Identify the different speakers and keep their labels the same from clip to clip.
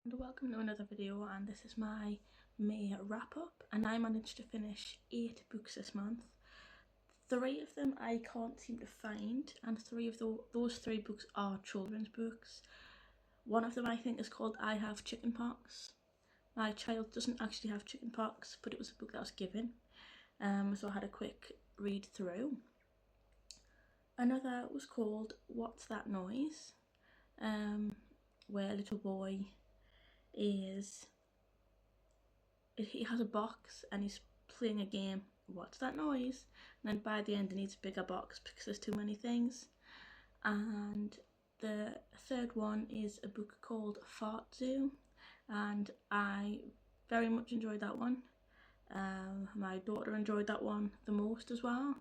Speaker 1: And welcome to another video, and this is my May wrap up, and I managed to finish 8 books this month. 3 of them I can't seem to find, and those 3 books are children's books. One of them I think is called I Have Chickenpox. My child doesn't actually have chickenpox, but it was a book that was given, so I had a quick read through. Another was called What's That Noise, where a little boy he has a box and he's playing a game. What's that noise? And then by the end he needs a bigger box because there's too many things. And the third one is a book called Fart Zoo, and I very much enjoyed that one. My daughter enjoyed that one the most as well.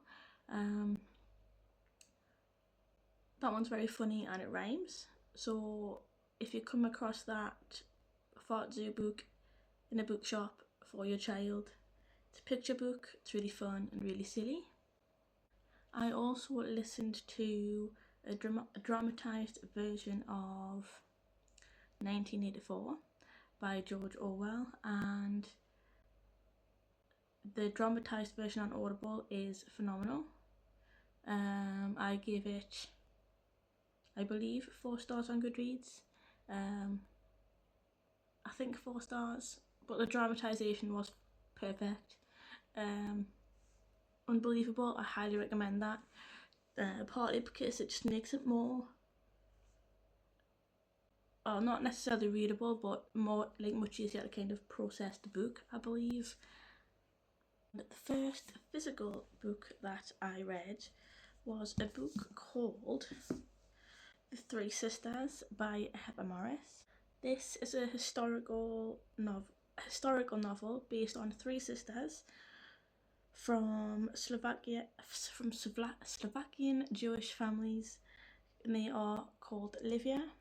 Speaker 1: That one's very funny and it rhymes, so if you come across that Fart Zoo book in a bookshop for your child, it's a picture book, it's really fun and really silly. I also listened to a dramatised version of 1984 by George Orwell, and the dramatised version on Audible is phenomenal. I gave it, I believe, 4 stars on Goodreads. I think 4 stars, but the dramatisation was perfect. Unbelievable. I highly recommend that, partly because it just makes it more, not necessarily readable, but more like much easier to kind of process the book, I believe. The first physical book that I read was a book called The Three Sisters by Heather Morris. This is a historical novel based on 3 sisters from Slovakian Jewish families, and they are called Livia,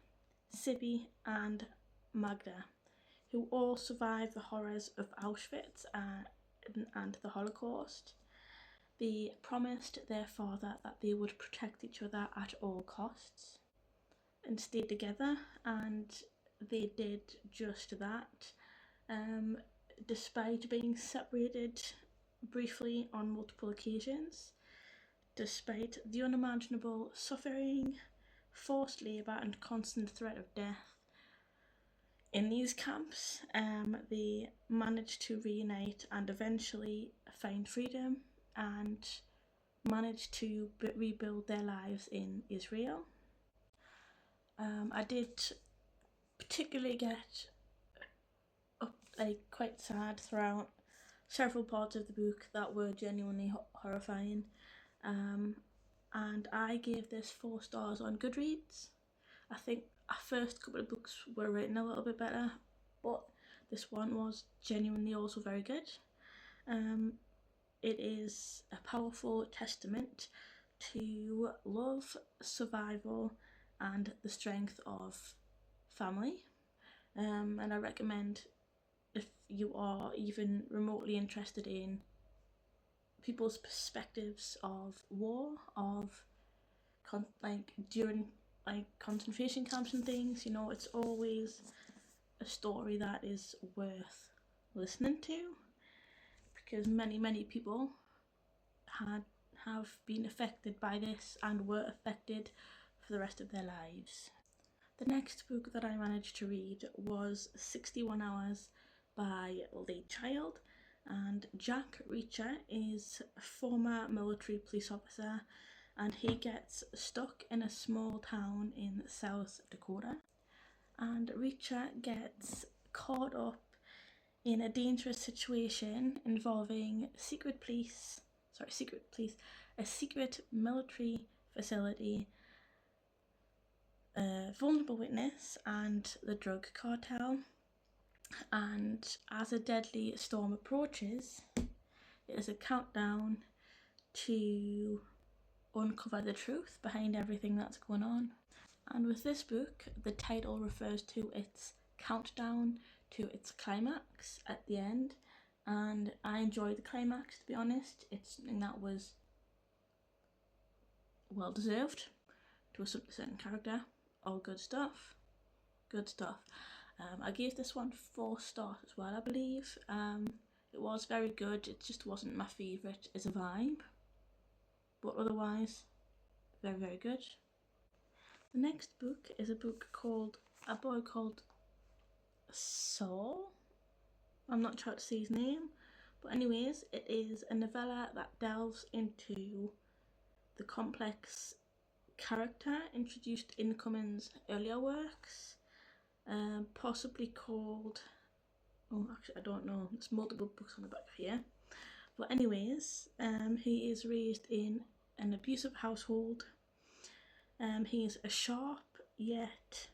Speaker 1: Sibi and Magda, who all survived the horrors of Auschwitz and the Holocaust. They promised their father that they would protect each other at all costs and stay together, and they did just that. Despite being separated briefly on multiple occasions, despite the unimaginable suffering, forced labour and constant threat of death in these camps, they managed to reunite and eventually find freedom and managed to rebuild their lives in Israel. I did particularly get quite sad throughout several parts of the book that were genuinely horrifying, and I gave this 4 stars on Goodreads. I think our first couple of books were written a little bit better, but this one was genuinely also very good. It is a powerful testament to love, survival and the strength of family, and I recommend, if you are even remotely interested in people's perspectives of war, of during concentration camps and things, it's always a story that is worth listening to, because many people have been affected by this and were affected for the rest of their lives. The next book that I managed to read was 61 Hours by Lee Child, and Jack Reacher is a former military police officer, and he gets stuck in a small town in South Dakota, and Reacher gets caught up in a dangerous situation involving a secret military facility, a vulnerable witness and the drug cartel. And as a deadly storm approaches, it is a countdown to uncover the truth behind everything that's going on. And with this book, the title refers to its countdown to its climax at the end, and I enjoyed the climax, to be honest. It's something that was well deserved to a certain character. All good stuff. I gave this one 4 stars as well, I believe. It was very good, it just wasn't my favourite as a vibe, but otherwise very, very good. The next book is a book called A Boy Called Saul. I'm not sure how to say his name, but anyways, it is a novella that delves into the complex character introduced in Cummins' earlier works, possibly called, oh actually I don't know, there's multiple books on the back here, but anyways, he is raised in an abusive household. He is a sharp yet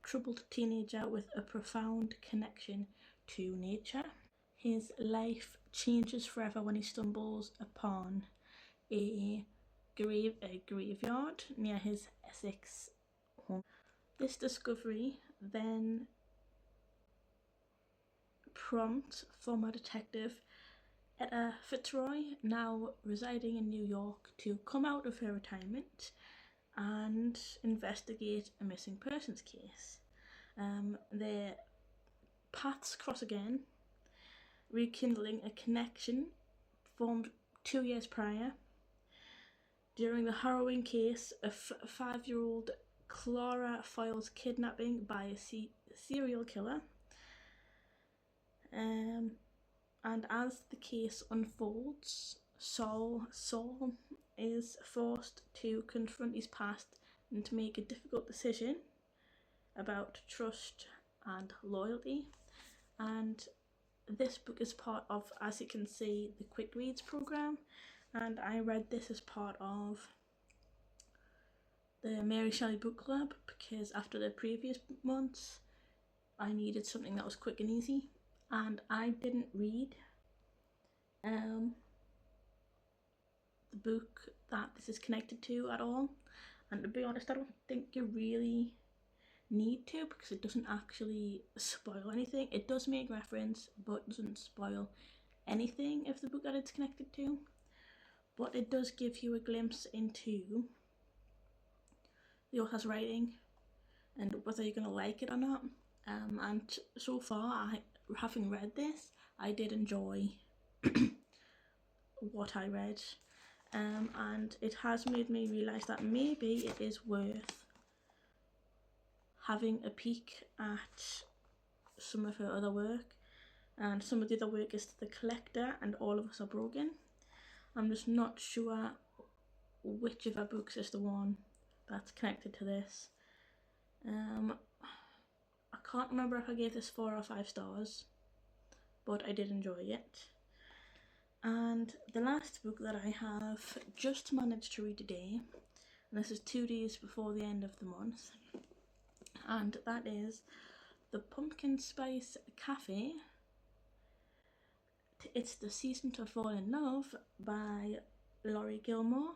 Speaker 1: troubled teenager with a profound connection to nature. His life changes forever when he stumbles upon a graveyard near his Essex home. This discovery then prompts former detective Etta Fitzroy, now residing in New York, to come out of her retirement and investigate a missing persons case. Their paths cross again, rekindling a connection formed 2 years prior. During the harrowing case of 5-year-old Clara Foyle's kidnapping by a serial killer, and as the case unfolds, Saul is forced to confront his past and to make a difficult decision about trust and loyalty. And this book is part of, as you can see, the Quick Reads program, and I read this as part of the Mary Shelley Book Club because after the previous months I needed something that was quick and easy, and I didn't read the book that this is connected to at all, and to be honest I don't think you really need to because it doesn't actually spoil anything. It does make reference but doesn't spoil anything of the book that it's connected to, but it does give you a glimpse into the author's writing and whether you're going to like it or not. And so far, having read this, I did enjoy what I read, and it has made me realise that maybe it is worth having a peek at some of her other work. And some of the other work is The Collector and All of Us Are Broken. I'm just not sure which of her books is the one that's connected to this. I can't remember if I gave this 4 or 5 stars, but I did enjoy it. And the last book that I have just managed to read today, and this is 2 days before the end of the month, and that is The Pumpkin Spice Cafe. It's The Season to Fall in Love by Laurie Gilmore.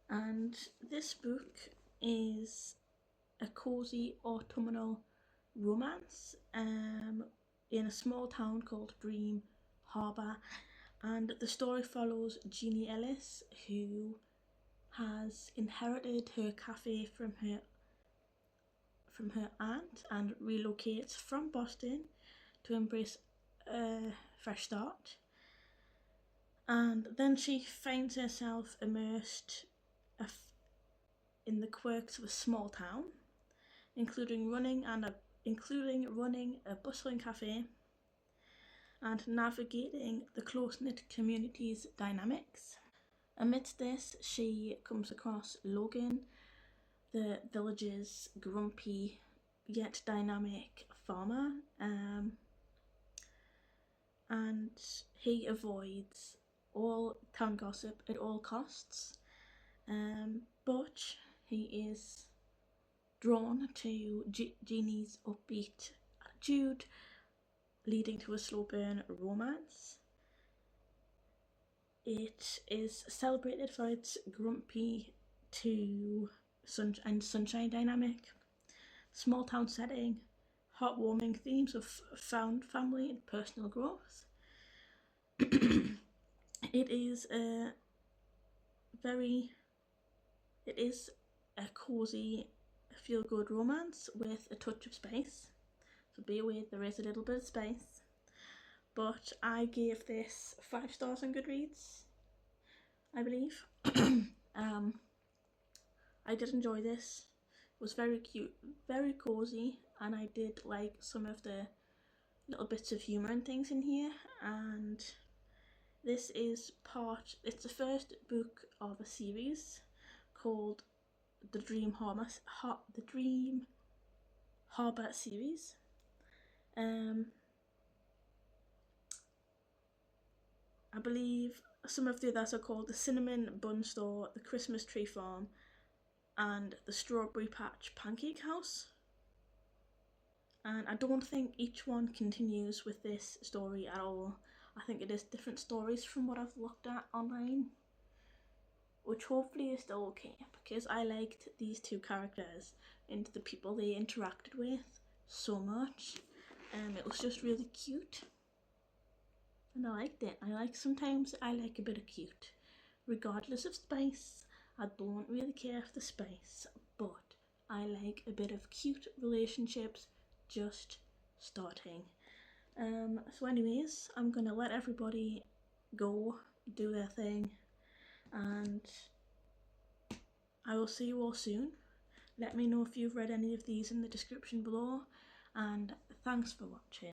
Speaker 1: And this book is a cosy autumnal romance in a small town called Bream Harbour, and the story follows Jeannie Ellis, who has inherited her cafe from her aunt and relocates from Boston to embrace a fresh start. And then she finds herself immersed in the quirks of a small town, including running a bustling cafe and navigating the close-knit community's dynamics. Amidst this, she comes across Logan, the village's grumpy yet dynamic farmer, and he avoids all town gossip at all costs, but he is drawn to Jeannie's upbeat attitude, leading to a slow burn romance. It is celebrated for its grumpy to sunshine dynamic, small town setting, heartwarming themes of found family and personal growth. It is a cozy feel-good romance with a touch of space. So be aware there is a little bit of space. But I gave this 5 stars on Goodreads, I believe. I did enjoy this. It was very cute, very cozy, and I did like some of the little bits of humour and things in here. And this is it's the first book of a series called the Dream Harbour series. I believe some of the others are called the Cinnamon Bun Store, the Christmas Tree Farm, and the Strawberry Patch Pancake House. And I don't think each one continues with this story at all. I think it is different stories from what I've looked at online, which hopefully is still okay, because I liked these two characters and the people they interacted with so much. It was just really cute, and I liked it. Sometimes I like a bit of cute, regardless of space. I don't really care for the space, but I like a bit of cute relationships just starting. So anyways, I'm gonna let everybody go do their thing, and I will see you all soon. Let me know if you've read any of these in the description below, and thanks for watching.